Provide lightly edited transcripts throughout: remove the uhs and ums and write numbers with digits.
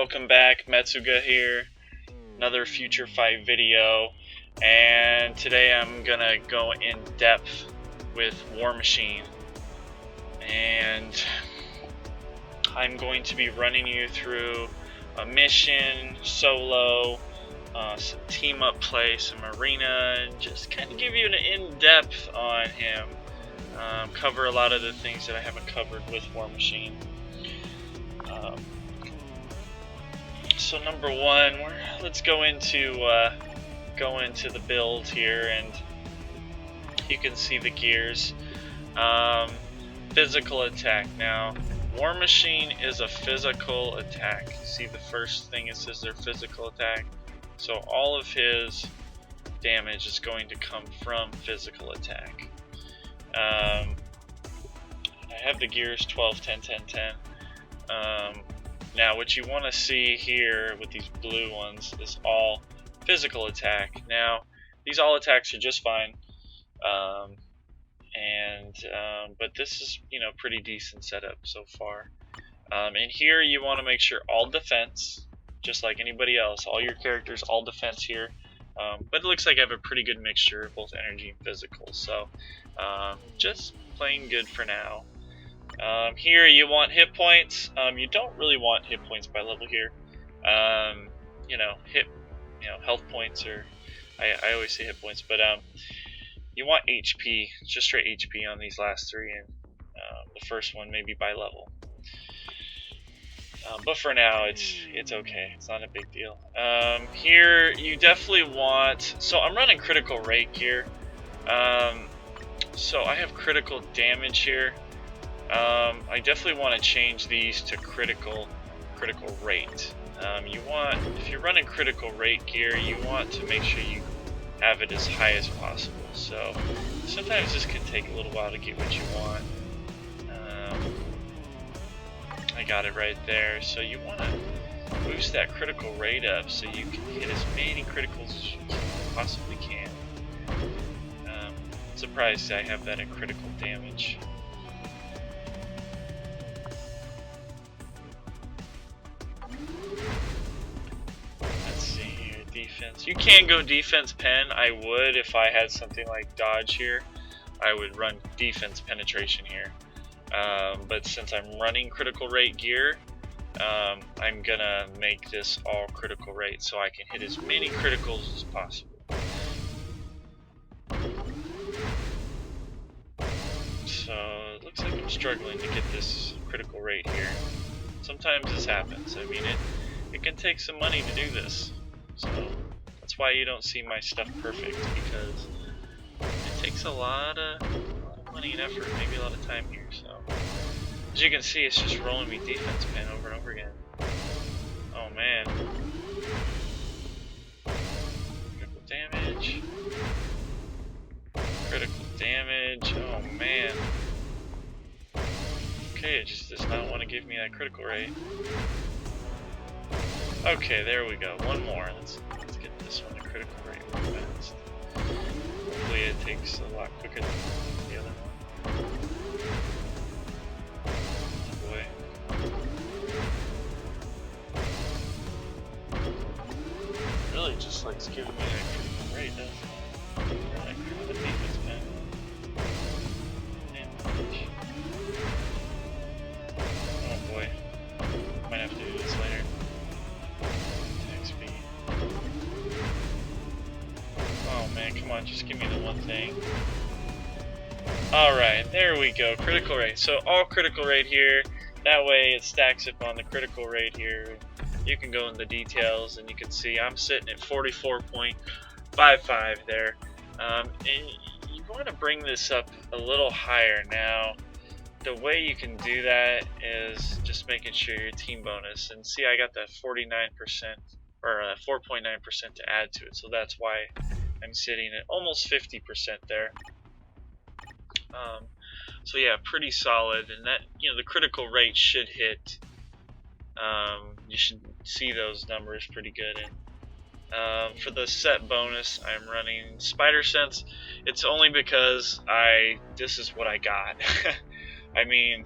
welcome back. Metsuga here, another Future Fight video, and today I'm gonna go in depth with War Machine, and I'm going to be running you through a mission, solo, some team up play, some arena, and just kind of give you an in-depth on him. Cover a lot of the things that I haven't covered with War Machine. So number one, let's go into the build here, and you can see the gears. Physical attack. Now, War Machine is a physical attack. See the first thing it says, their physical attack. So all of his damage is going to come from physical attack. I have the gears 12, 10, 10, 10. Now what you want to see here with these blue ones is all physical attack. Now these all attacks are just fine, but this is, pretty decent setup so far. And here you want to make sure all defense, just like anybody else, all your characters all defense here. But it looks like I have a pretty good mixture of both energy and physical, so just playing good for now. Here you want hit points. You don't really want hit points by level here. Health points, or I always say hit points, but you want HP, just straight HP on these last three, and the first one maybe by level. But for now, it's okay. It's not a big deal. Here you definitely want. So I'm running critical rate here. So I have critical damage here. I definitely want to change these to critical rate. If you're running critical rate gear, you want to make sure you have it as high as possible. So sometimes this can take a little while to get what you want. I got it right there. So you want to boost that critical rate up so you can hit as many criticals as you possibly can. Surprised I have that in critical damage. Defense. You can go defense pen. I would if I had something like dodge here. I would run defense penetration here. But since I'm running critical rate gear, I'm gonna make this all critical rate so I can hit as many criticals as possible. So it looks like I'm struggling to get this critical rate here. Sometimes this happens. I mean, it can take some money to do this. So that's why you don't see my stuff perfect, because it takes a lot of money and effort, maybe a lot of time here. So as you can see, it's just rolling me defense pen over and over again. Oh man. Critical damage. Critical damage. Oh man. Okay, it just does not want to give me that critical rate. Okay, there we go. One more. Let's get this one to critical rate real fast. Hopefully it takes a lot quicker than the other one. Oh boy. It really just likes giving me that critical rate, doesn't it? Like the defense pen. Damage. Oh boy. Might have to do this later. Oh man, come on, just give me the one thing. Alright, there we go, critical rate. So all critical rate here, that way it stacks up on the critical rate here. You can go in the details and you can see I'm sitting at 44.55 there. And you want to bring this up a little higher. Now, the way you can do that is just making sure your team bonus. And see, I got that 49%. Or 4.9% to add to it, so that's why I'm sitting at almost 50% there. So yeah, pretty solid, and that, the critical rate should hit. You should see those numbers pretty good. And for the set bonus, I'm running Spider Sense. It's only because this is what I got. I mean,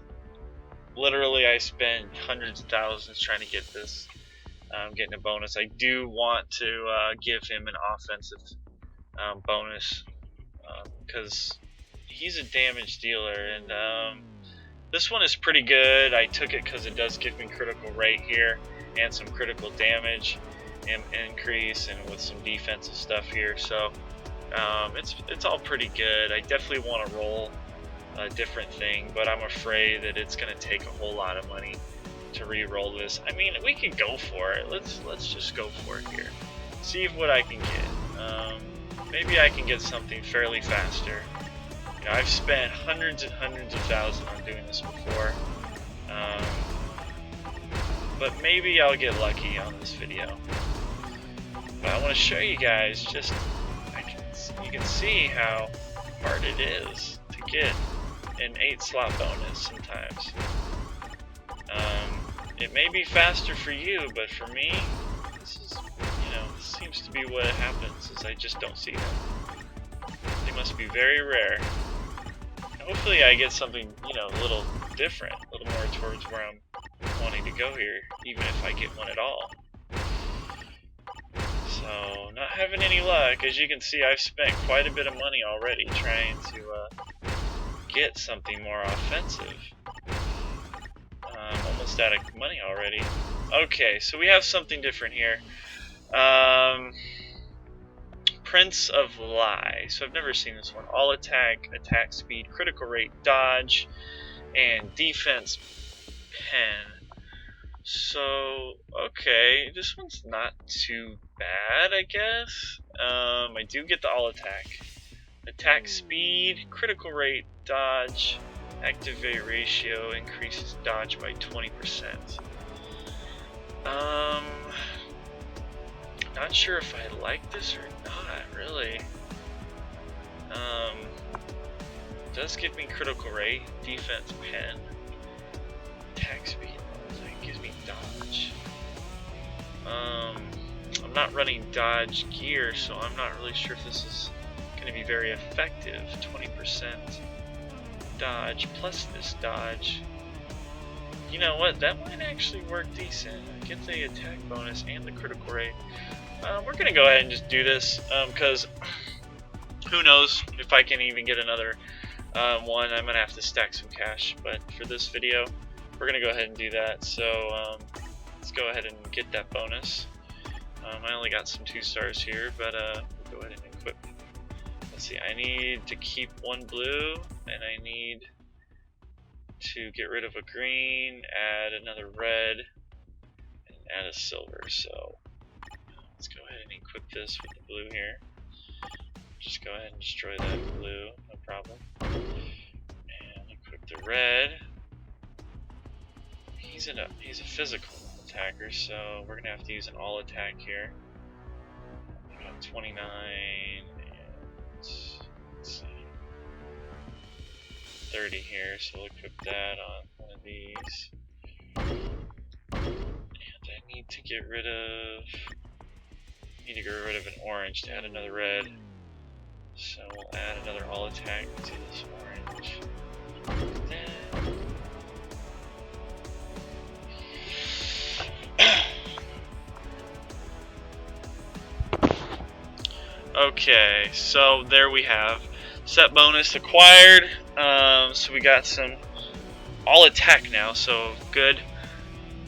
literally I spent hundreds of thousands trying to get this. getting a bonus. I do want to give him an offensive bonus because he's a damage dealer, and this one is pretty good. I took it because it does give me critical rate here and some critical damage increase, and with some defensive stuff here. So it's all pretty good. I definitely want to roll a different thing, but I'm afraid that it's going to take a whole lot of money to re-roll this. I mean, we could go for it. Let's just go for it here. See what I can get. Maybe I can get something fairly faster. You know, I've spent hundreds and hundreds of thousands on doing this before, but maybe I'll get lucky on this video. But I want to show you guys just, you can see how hard it is to get an 8-slot bonus sometimes. It may be faster for you, but for me, this is, this seems to be what happens, is I just don't see them. They must be very rare. Hopefully I get something, a little different, a little more towards where I'm wanting to go here, even if I get one at all. So, not having any luck. As you can see, I've spent quite a bit of money already trying to get something more offensive. I'm almost out of money already. Okay, so we have something different here. Prince of Lie. So I've never seen this one. All attack, attack speed, critical rate, dodge, and defense pen. So, okay, this one's not too bad, I guess. I do get the all attack. Attack speed, critical rate, dodge, activate ratio increases dodge by 20%. Not sure if I like this or not, really. Does give me critical rate, defense pen, attack speed, it gives me dodge. I'm not running dodge gear, so I'm not really sure if this is going to be very effective. 20% dodge plus this dodge. You know what? That might actually work decent. Get the attack bonus and the critical rate. We're going to go ahead and just do this because who knows if I can even get another one. I'm going to have to stack some cash. But for this video, we're going to go ahead and do that. So let's go ahead and get that bonus. I only got some 2 stars here, but we'll go ahead and equip. Let's see, I need to keep 1 blue, and I need to get rid of a green, add another red, and add a silver. So let's go ahead and equip this with the blue here. Just go ahead and destroy that blue, no problem. And equip the red. He's a physical attacker, so we're gonna have to use an all attack here. We got 29 and let's see, 30 here, so we'll equip that on one of these. And I need to get rid of an orange to add another red. So we'll add another all attack to this orange. Then okay, so there we have set bonus acquired. So we got some all attack now, so good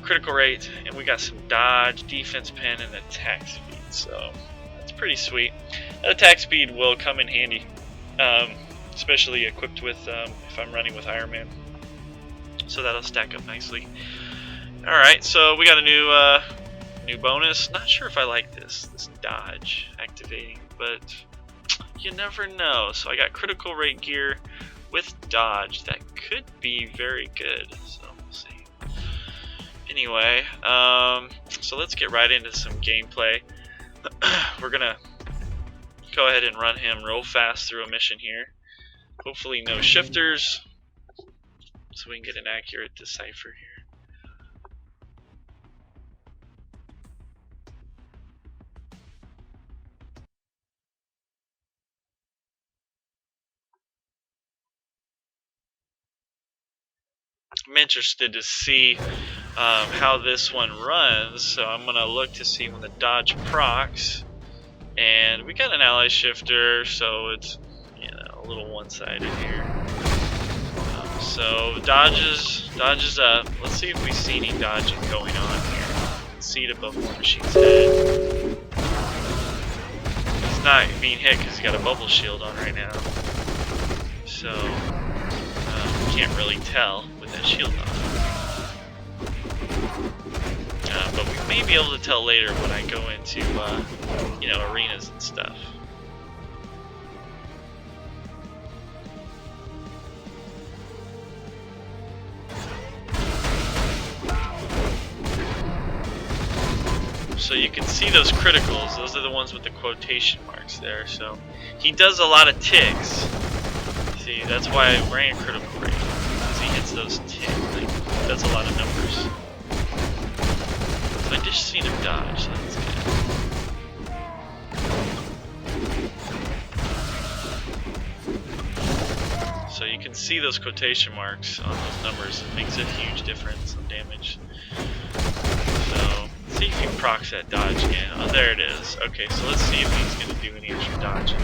critical rate, and we got some dodge, defense pen, and attack speed. So that's pretty sweet. That attack speed will come in handy, especially equipped with if I'm running with Iron Man. So that'll stack up nicely. All right, so we got a new bonus. Not sure if I like this dodge activating, but you never know. So I got critical rate gear with dodge. That could be very good. So we'll see. Anyway, so let's get right into some gameplay. We're gonna go ahead and run him real fast through a mission here. Hopefully no shifters, so we can get an accurate decipher here. I'm interested to see how this one runs. So I'm gonna look to see when the dodge procs, and we got an ally shifter, so it's a little one-sided here. So dodges up. Let's see if we see any dodging going on here. See it above War Machine's head. He's not being hit because he's got a bubble shield on right now, so can't really tell with that shield on. But we may be able to tell later when I go into arenas and stuff. So you can see those criticals, those are the ones with the quotation marks there. So he does a lot of ticks. See, that's why I ran critical rate, because he hits those ticks, like, does a lot of numbers. So I just seen him dodge, so that's good. So you can see those quotation marks on those numbers. It makes a huge difference on damage. So see if he procs that dodge again. Oh, there it is. Okay, so let's see if he's going to do any extra dodging.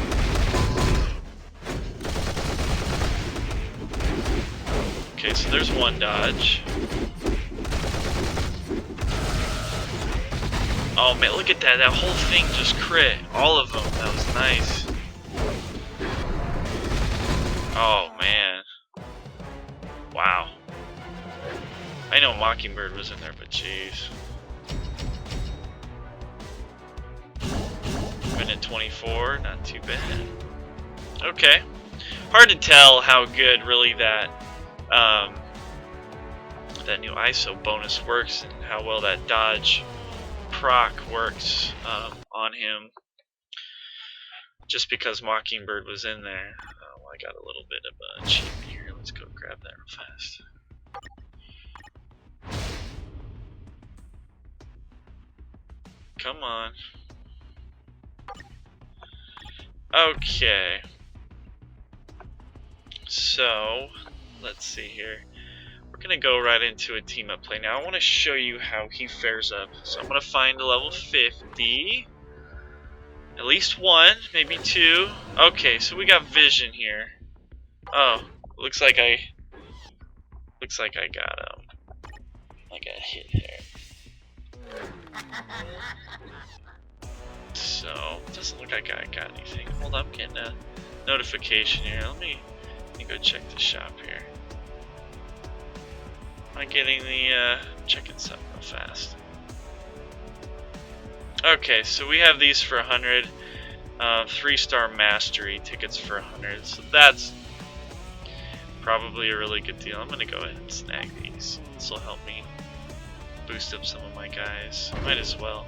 Okay, so there's one dodge. Oh man, look at that. That whole thing just crit. All of them. That was nice. Oh man. Wow. I know Mockingbird was in there, but jeez. Minute 24, not too bad. Okay. Hard to tell how good really that that new ISO bonus works and how well that dodge proc works on him. Just because Mockingbird was in there. Oh, I got a little bit of a cheat here. Let's go grab that real fast. Come on. Okay. So, let's see here. We're going to go right into a team up play. Now, I want to show you how he fares up. So, I'm going to find a level 50. At least one, maybe two. Okay, so we got vision here. Oh, looks like I got hit there. So, it doesn't look like I got anything. Hold on, I'm getting a notification here. Let me go check the shop here. Am I getting the, checking something real fast. Okay, so we have these for 100. 3-star mastery tickets for 100. So that's probably a really good deal. I'm gonna go ahead and snag these. This will help me boost up some of my guys. Might as well,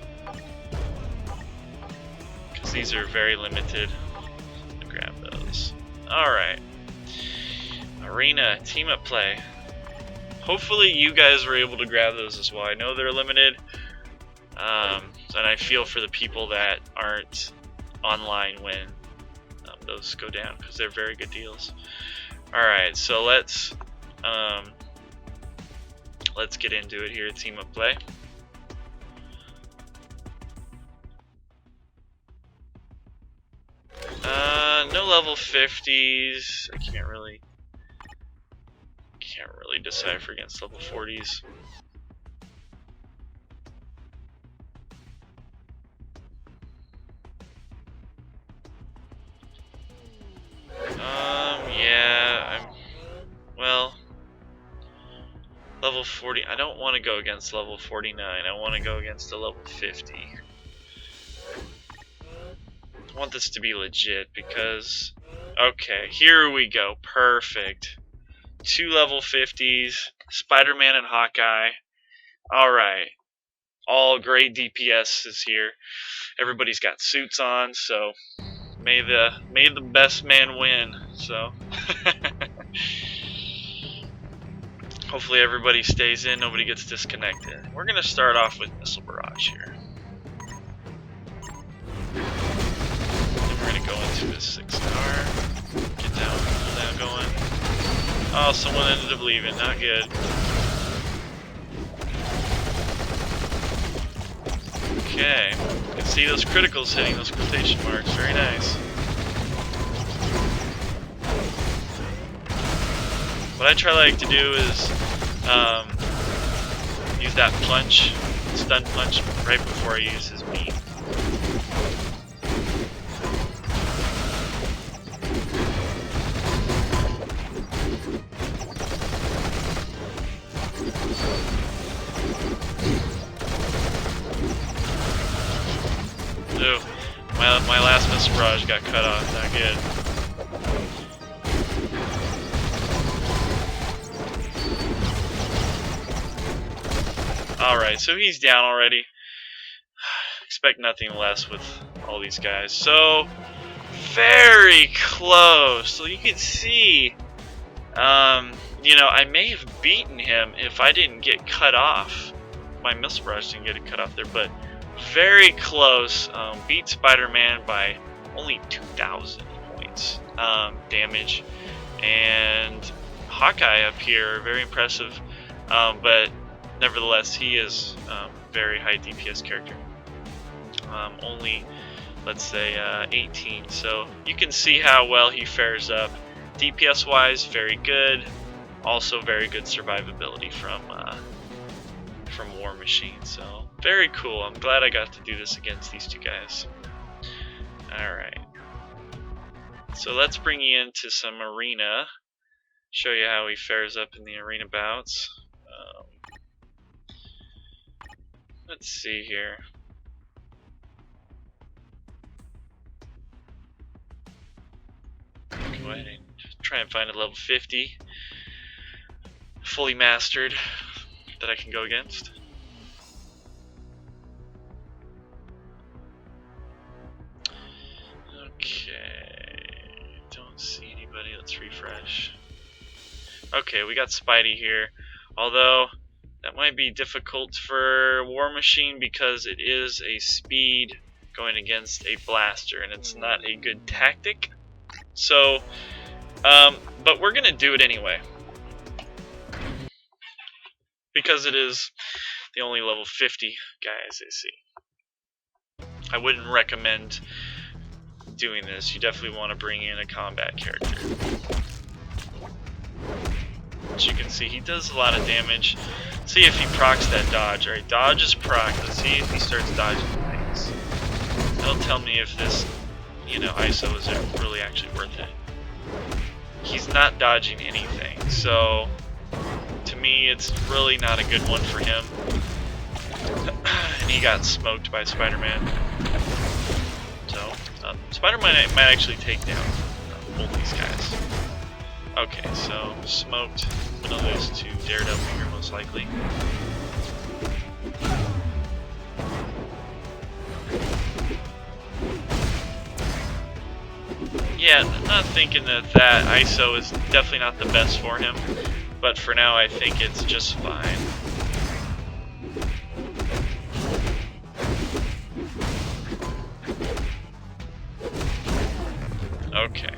because these are very limited. I'm gonna grab those. Alright. Arena, team up play. Hopefully you guys were able to grab those as well. I know they're limited. And I feel for the people that aren't online when those go down, because they're very good deals. Alright, so let's get into it here, team up play. No level 50s. I can't really decipher against level 40s. Yeah, well, level 40, I don't want to go against level 49, I want to go against a level 50. I want this to be legit because, okay, here we go, perfect. 2 level 50s, Spider-Man and Hawkeye. Alright, all great DPS is here. Everybody's got suits on, so may the best man win. So hopefully everybody stays in, nobody gets disconnected. We're gonna start off with Missile Barrage here. Then we're gonna go into a 6-star. Get down, pull down going. Oh, someone ended up leaving, not good. Okay, you can see those criticals hitting those quotation marks. Very nice. What I try like to do is use that punch, stun punch, right before I use his beam. Ooh, my last missile barrage got cut off. Not good. Alright, so he's down already. Expect nothing less with all these guys. So, very close. So you can see, you know, I may have beaten him if I didn't get cut off. My missile barrage didn't get cut off there, but very close. Beat Spider-Man by only 2,000 points damage. And Hawkeye up here, very impressive. But nevertheless, he is very high DPS character. Only, let's say, 18. So you can see how well he fares up. DPS-wise, very good. Also, very good survivability from War Machine. So very cool. I'm glad I got to do this against these two guys. All right. So let's bring you into some arena. Show you how he fares up in the arena bouts. Let's see here. Go ahead and try and find a level 50 fully mastered that I can go against. Okay, don't see anybody. Let's refresh. Okay, we got Spidey here, although that might be difficult for War Machine because it is a speed going against a blaster, and it's not a good tactic. So, but we're gonna do it anyway because it is the only level 50 guys I see. I wouldn't recommend doing this. You definitely want to bring in a combat character. As you can see, he does a lot of damage. See if he procs that dodge. Alright, dodge is proc. Let's see if he starts dodging things. That'll tell me if this, you know, ISO is really actually worth it. He's not dodging anything, so to me it's really not a good one for him. And he got smoked by Spider-Man. So, Spider-Man might actually take down both these guys. Okay, so smoked. I'm gonna lose to Daredevil here most likely. Yeah, not thinking that ISO is definitely not the best for him, but for now I think it's just fine. Okay.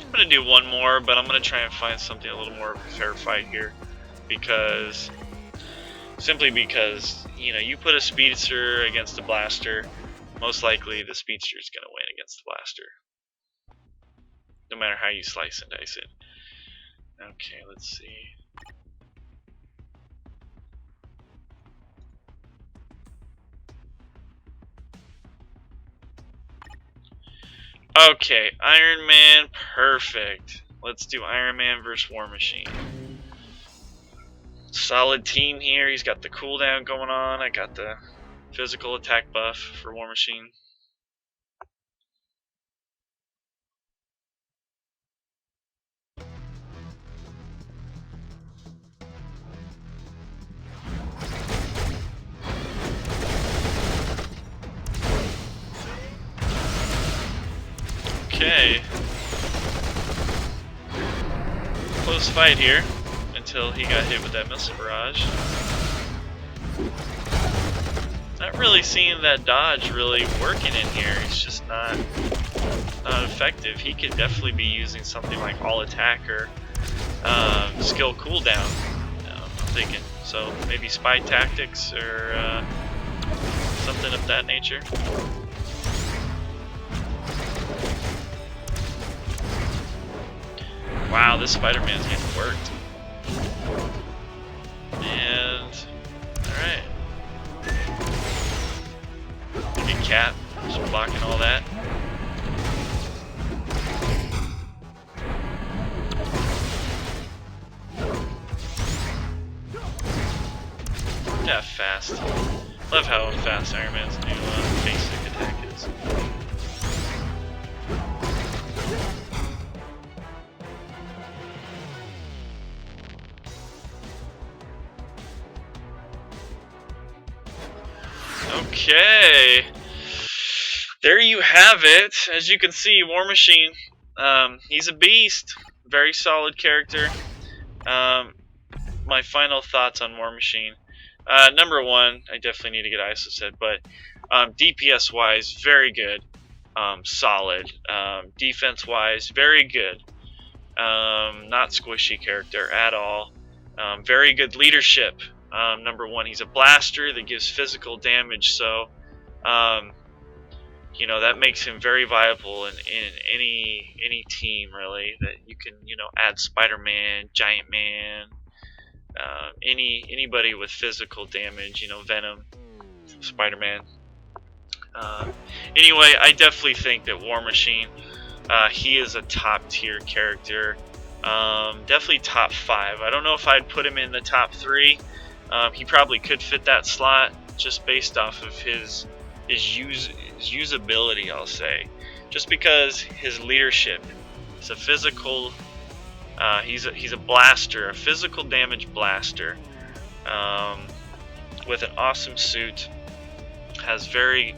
I'm gonna do one more, but I'm gonna try and find something a little more of a fair fight here, because simply because, you know, you put a speedster against a blaster, most likely the speedster is gonna win against the blaster, no matter how you slice and dice it. Okay, let's see. Okay, Iron Man, perfect. Let's do Iron Man versus War Machine. Solid team here. He's got the cooldown going on. I got the physical attack buff for War Machine. Okay. Close fight here until he got hit with that missile barrage. Not really seeing that dodge really working in here. It's just not effective. He could definitely be using something like all attack or skill cooldown. I'm thinking. So maybe spy tactics or something of that nature. Wow, this Spider-Man's getting worked. And alright. Good Cap, just blocking all that. Yeah, fast. Love how fast Iron Man's new basic attack is. Okay, there you have it. As you can see, War Machine, he's a beast. Very solid character. My final thoughts on War Machine. Number one, I definitely need to get ISO set, but DPS wise, very good, solid. Defense wise, very good. Not squishy character at all. Very good leadership. Number one, he's a blaster that gives physical damage, so you know, that makes him very viable in any team really. That you can, you know, add Spider-Man, Giant Man. Anybody with physical damage, you know, Venom, Spider-Man. Anyway, I definitely think that War Machine, he is a top tier character. Definitely top 5. I don't know if I'd put him in the top 3. He probably could fit that slot just based off of his usability, I'll say. Just because his leadership, it's a physical. He's a blaster, a physical damage blaster, with an awesome suit. Has very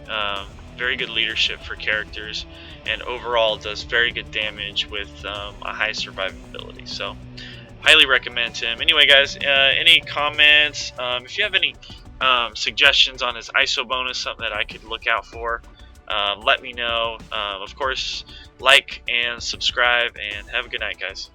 good leadership for characters, and overall does very good damage with a high survivability. So, highly recommend him. Anyway, guys, any comments? If you have any suggestions on his ISO bonus, something that I could look out for, let me know. Of course, like and subscribe, and have a good night, guys.